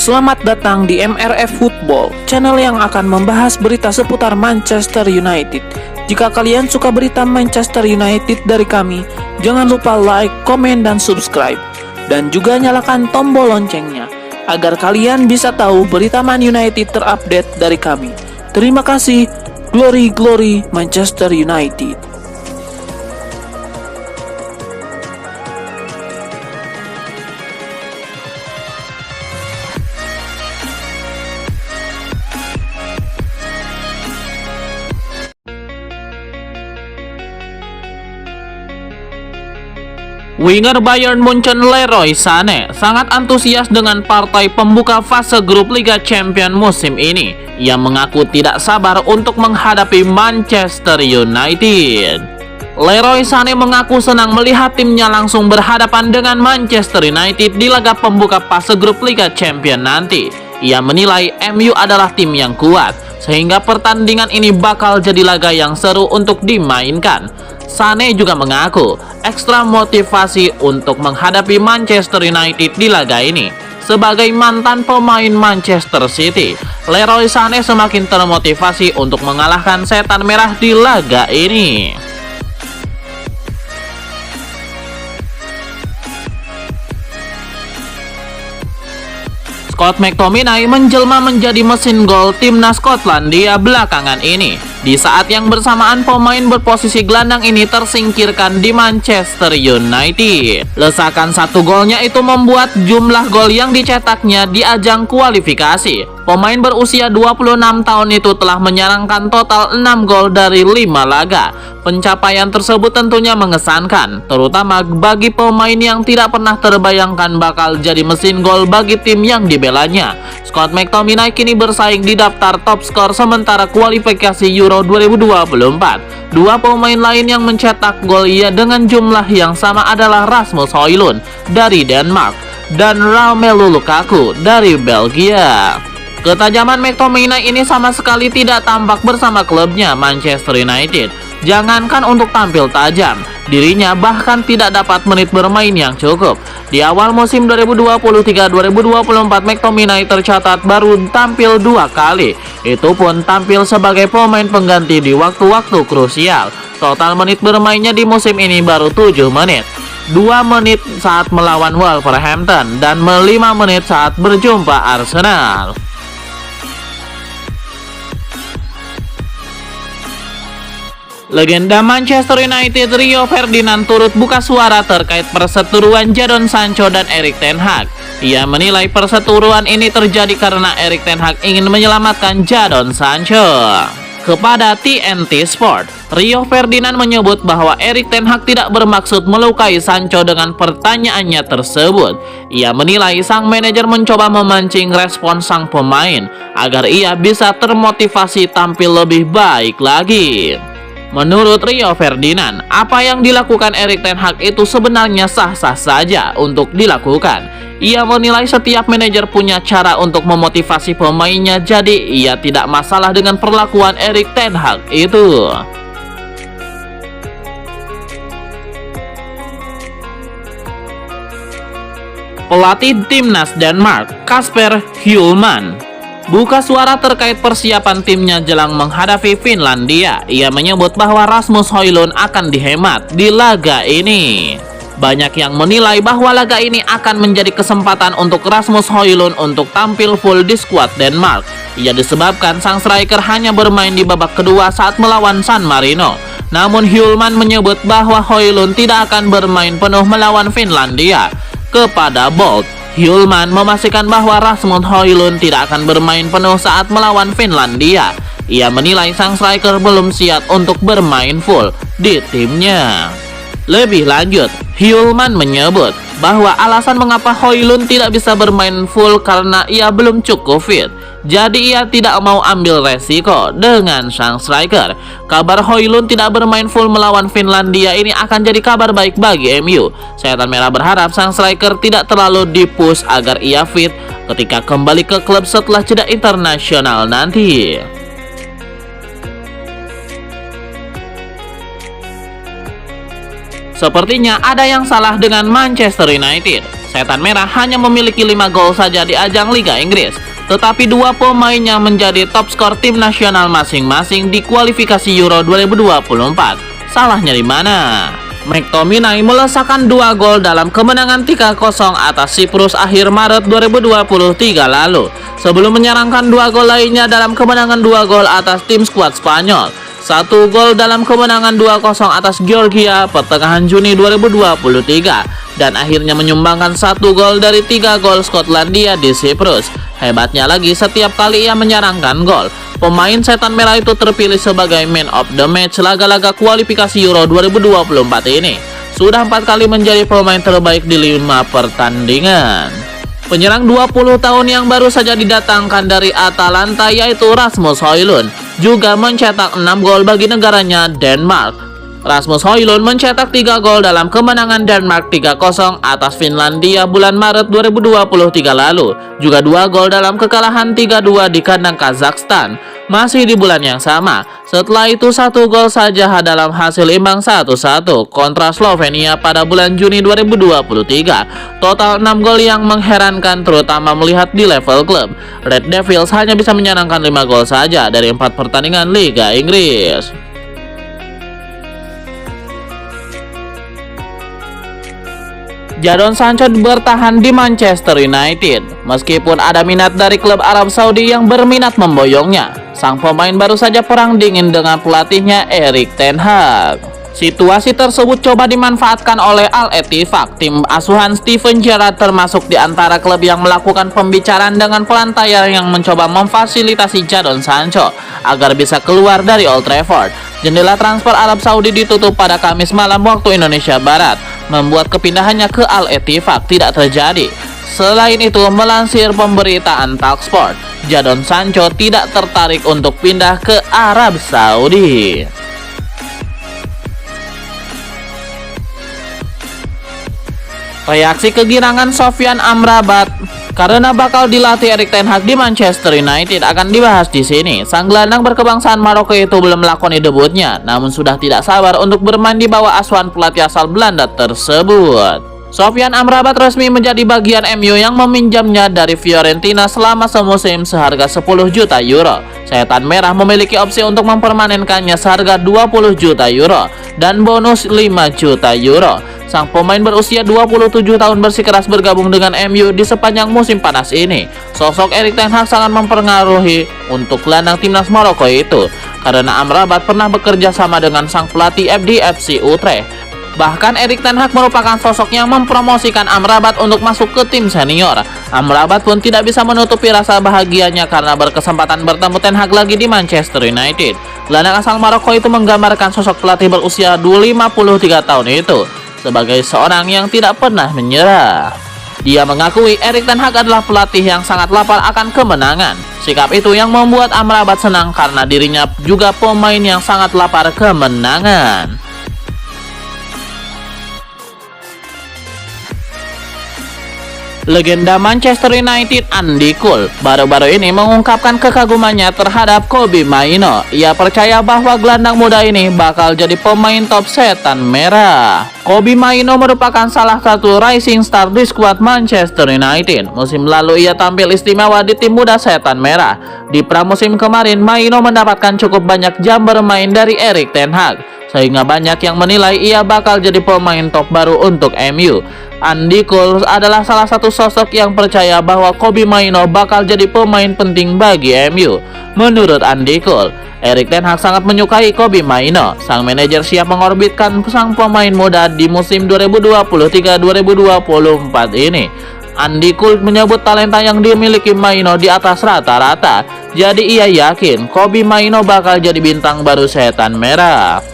Selamat datang di MRF Football, channel yang akan membahas berita seputar Manchester United. Jika kalian suka berita Manchester United dari kami, jangan lupa like, komen, dan subscribe. Dan juga nyalakan tombol loncengnya, agar kalian bisa tahu berita Man United terupdate dari kami. Terima kasih, Glory Glory Manchester United. Winger Bayern Munchen Leroy Sané sangat antusias dengan partai pembuka fase grup Liga Champions musim ini. Ia mengaku tidak sabar untuk menghadapi Manchester United. Leroy Sané mengaku senang melihat timnya langsung berhadapan dengan Manchester United di laga pembuka fase grup Liga Champions nanti. Ia menilai MU adalah tim yang kuat, sehingga pertandingan ini bakal jadi laga yang seru untuk dimainkan. Sané juga mengaku ekstra motivasi untuk menghadapi Manchester United di laga ini. Sebagai mantan pemain Manchester City, Leroy Sané semakin termotivasi untuk mengalahkan setan merah di laga ini. Scott McTominay menjelma menjadi mesin gol timnas Skotlandia belakangan ini. Di saat yang bersamaan pemain berposisi gelandang ini tersingkirkan di Manchester United. Lesakan satu golnya itu membuat jumlah gol yang dicetaknya di ajang kualifikasi. Pemain berusia 26 tahun itu telah menyerangkan total 6 gol dari 5 laga. Pencapaian tersebut tentunya mengesankan, terutama bagi pemain yang tidak pernah terbayangkan bakal jadi mesin gol bagi tim yang dibelanya. Scott McTominay kini bersaing di daftar top skor sementara kualifikasi Euro 2024. Dua pemain lain yang mencetak gol ia dengan jumlah yang sama adalah Rasmus Højlund dari Denmark dan Romelu Lukaku dari Belgia. Ketajaman McTominay ini sama sekali tidak tampak bersama klubnya Manchester United. Jangankan untuk tampil tajam, dirinya bahkan tidak dapat menit bermain yang cukup. Di awal musim 2023-2024, McTominay tercatat baru tampil 2 kali. Itu pun tampil sebagai pemain pengganti di waktu-waktu krusial. Total menit bermainnya di musim ini baru 7 menit. 2 menit saat melawan Wolverhampton dan 5 menit saat berjumpa Arsenal. Legenda Manchester United Rio Ferdinand turut buka suara terkait perseteruan Jadon Sancho dan Erik ten Hag. Ia menilai perseteruan ini terjadi karena Erik ten Hag ingin menyelamatkan Jadon Sancho. Kepada TNT Sport, Rio Ferdinand menyebut bahwa Erik ten Hag tidak bermaksud melukai Sancho dengan pertanyaannya tersebut. Ia menilai sang manajer mencoba memancing respon sang pemain agar ia bisa termotivasi tampil lebih baik lagi. Menurut Rio Ferdinand, apa yang dilakukan Erik ten Hag itu sebenarnya sah-sah saja untuk dilakukan. Ia menilai setiap manajer punya cara untuk memotivasi pemainnya, jadi ia tidak masalah dengan perlakuan Erik ten Hag itu. Pelatih timnas Denmark, Kasper Hjulmand, buka suara terkait persiapan timnya jelang menghadapi Finlandia. Ia menyebut bahwa Rasmus Højlund akan dihemat di laga ini. Banyak yang menilai bahwa laga ini akan menjadi kesempatan untuk Rasmus Højlund untuk tampil full di skuad Denmark. Ia disebabkan sang striker hanya bermain di babak kedua saat melawan San Marino. Namun Hjulmand menyebut bahwa Højlund tidak akan bermain penuh melawan Finlandia. Kepada Bold, Hjulmand memastikan bahwa Rasmus Højlund tidak akan bermain penuh saat melawan Finlandia. Ia menilai sang striker belum siap untuk bermain full di timnya. Lebih lanjut, Hjulmand menyebut bahwa alasan mengapa Højlund tidak bisa bermain full karena ia belum cukup fit. Jadi ia tidak mau ambil resiko dengan sang striker. Kabar Højlund tidak bermain full melawan Finlandia ini akan jadi kabar baik bagi MU. Setan Merah berharap sang striker tidak terlalu di-push agar ia fit ketika kembali ke klub setelah jeda internasional nanti. Sepertinya ada yang salah dengan Manchester United. Setan Merah hanya memiliki 5 gol saja di ajang Liga Inggris, tetapi dua pemainnya menjadi top skor tim nasional masing-masing di kualifikasi Euro 2024. Salahnya di mana? McTominay melesakkan 2 gol dalam kemenangan 3-0 atas Siprus akhir Maret 2023 lalu, sebelum menyerangkan 2 gol lainnya dalam kemenangan 2 gol atas tim skuad Spanyol. 1 gol dalam kemenangan 2-0 atas Georgia pertengahan Juni 2023 dan akhirnya menyumbangkan 1 gol dari 3 gol Skotlandia di Siprus. Hebatnya lagi, setiap kali ia menyerangkan gol, pemain Setan Merah itu terpilih sebagai man of the match laga-laga kualifikasi Euro 2024 ini. Sudah 4 kali menjadi pemain terbaik di 5 pertandingan. Penyerang 20 tahun yang baru saja didatangkan dari Atalanta yaitu Rasmus Højlund juga mencetak 6 gol bagi negaranya Denmark. Rasmus Højlund mencetak 3 gol dalam kemenangan Denmark 3-0 atas Finlandia bulan Maret 2023 lalu, juga 2 gol dalam kekalahan 3-2 di kandang Kazakhstan masih di bulan yang sama. Setelah itu 1 gol saja dalam hasil imbang 1-1 kontra Slovenia pada bulan Juni 2023. Total 6 gol yang mengherankan terutama melihat di level klub. Red Devils hanya bisa menyenangkan 5 gol saja dari 4 pertandingan Liga Inggris. Jadon Sancho bertahan di Manchester United. Meskipun ada minat dari klub Arab Saudi yang berminat memboyongnya, sang pemain baru saja perang dingin dengan pelatihnya Erik ten Hag. Situasi tersebut coba dimanfaatkan oleh Al Ettifaq, tim asuhan Steven Gerrard termasuk di antara klub yang melakukan pembicaraan dengan pelantar yang mencoba memfasilitasi Jadon Sancho agar bisa keluar dari Old Trafford. Jendela transfer Arab Saudi ditutup pada Kamis malam waktu Indonesia Barat, membuat kepindahannya ke Al Ettifaq tidak terjadi. Selain itu, melansir pemberitaan Talksport, Jadon Sancho tidak tertarik untuk pindah ke Arab Saudi. Reaksi kegirangan Sofyan Amrabat karena bakal dilatih Erik ten Hag di Manchester United akan dibahas di sini. Sang gelandang berkebangsaan Maroko itu belum melakoni debutnya, namun sudah tidak sabar untuk bermain di bawah asuhan pelatih asal Belanda tersebut. Sofyan Amrabat resmi menjadi bagian MU yang meminjamnya dari Fiorentina selama semusim seharga 10 juta euro. Setan Merah memiliki opsi untuk mempermanenkannya seharga 20 juta euro dan bonus 5 juta euro. Sang pemain berusia 27 tahun bersikeras bergabung dengan MU di sepanjang musim panas ini. Sosok Erik ten Hag sangat mempengaruhi untuk gelandang timnas Maroko itu, karena Amrabat pernah bekerja sama dengan sang pelatih FC Utrecht. Bahkan Erik ten Hag merupakan sosok yang mempromosikan Amrabat untuk masuk ke tim senior. Amrabat pun tidak bisa menutupi rasa bahagianya karena berkesempatan bertemu ten Hag lagi di Manchester United. Gelandang asal Maroko itu menggambarkan sosok pelatih berusia 53 tahun itu sebagai seorang yang tidak pernah menyerah. Dia mengakui Erik ten Hag adalah pelatih yang sangat lapar akan kemenangan. Sikap itu yang membuat Amrabat senang karena dirinya juga pemain yang sangat lapar kemenangan. Legenda Manchester United Andy Cole baru-baru ini mengungkapkan kekagumannya terhadap Kobbie Mainoo. Ia percaya bahwa gelandang muda ini bakal jadi pemain top Setan Merah. Kobbie Mainoo merupakan salah satu rising star di skuad Manchester United. Musim lalu ia tampil istimewa di tim muda Setan Merah. Di pramusim kemarin, Mainoo mendapatkan cukup banyak jam bermain dari Erik ten Hag, sehingga banyak yang menilai ia bakal jadi pemain top baru untuk MU. Andy Cole adalah salah satu sosok yang percaya bahwa Kobbie Mainoo bakal jadi pemain penting bagi MU. Menurut Andy Cole, Erik ten Hag sangat menyukai Kobbie Mainoo. Sang manajer siap mengorbitkan sang pemain muda di musim 2023-2024 ini. Andy Cole menyebut talenta yang dimiliki Mainoo di atas rata-rata. Jadi ia yakin Kobbie Mainoo bakal jadi bintang baru Setan Merah.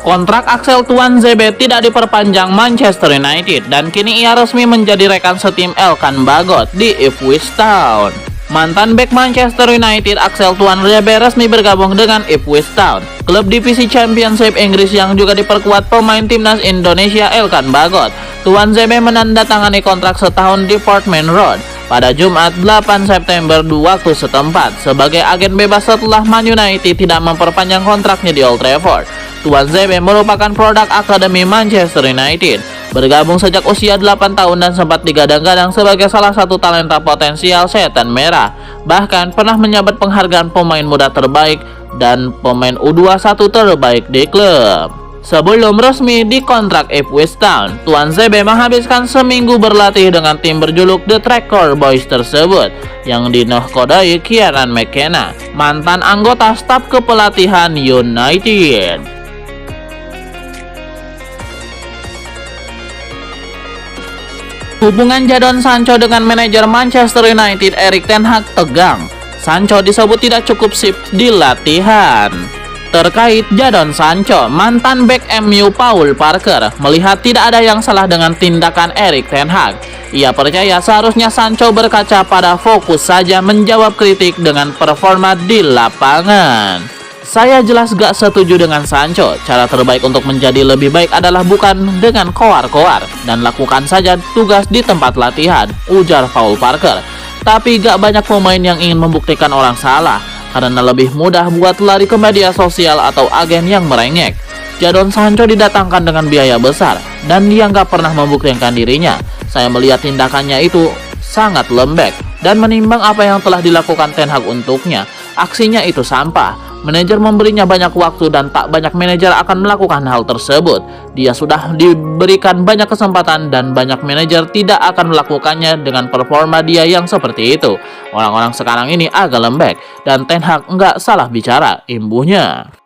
Kontrak Axel Tuanzebe tidak diperpanjang Manchester United dan kini ia resmi menjadi rekan setim Elkan Bagot di Ipswich Town. Mantan bek Manchester United Axel Tuanzebe resmi bergabung dengan Ipswich Town, klub divisi Championship Inggris yang juga diperkuat pemain timnas Indonesia Elkan Bagot. Tuanzebe menandatangani kontrak setahun di Portman Road. pada Jumat 8 September waktu setempat sebagai agen bebas setelah Man United tidak memperpanjang kontraknya di Old Trafford. Tuan ZB merupakan produk Akademi Manchester United, bergabung sejak usia 8 tahun dan sempat digadang-gadang sebagai salah satu talenta potensial setan merah. Bahkan pernah menyabet penghargaan pemain muda terbaik dan pemain U21 terbaik di klub. Sebelum resmi dikontrak Ipswich Town, Tuan ZB menghabiskan seminggu berlatih dengan tim berjuluk The Tracker Boys tersebut yang dinakodai Kieran McKenna, mantan anggota staf kepelatihan United. Hubungan Jadon Sancho dengan manajer Manchester United Erik ten Hag tegang. Sancho disebut tidak cukup sip di latihan. Terkait Jadon Sancho, mantan bek MU Paul Parker melihat tidak ada yang salah dengan tindakan Erik ten Hag. Ia percaya seharusnya Sancho berkaca pada fokus saja menjawab kritik dengan performa di lapangan. Saya jelas gak setuju dengan Sancho. Cara terbaik untuk menjadi lebih baik adalah bukan dengan koar-koar dan lakukan saja tugas di tempat latihan, ujar Paul Parker. Tapi gak banyak pemain yang ingin membuktikan orang salah, karena lebih mudah buat lari ke media sosial atau agen yang merengek. Jadon Sancho didatangkan dengan biaya besar dan dia gak pernah membuktikan dirinya. Saya melihat tindakannya itu sangat lembek dan menimbang apa yang telah dilakukan Ten Hag untuknya. Aksinya itu sampah. Manajer memberinya banyak waktu dan tak banyak manajer akan melakukan hal tersebut. Dia sudah diberikan banyak kesempatan dan banyak manajer tidak akan melakukannya dengan performa dia yang seperti itu. Orang-orang sekarang ini agak lembek dan Ten Hag nggak salah bicara, imbuhnya.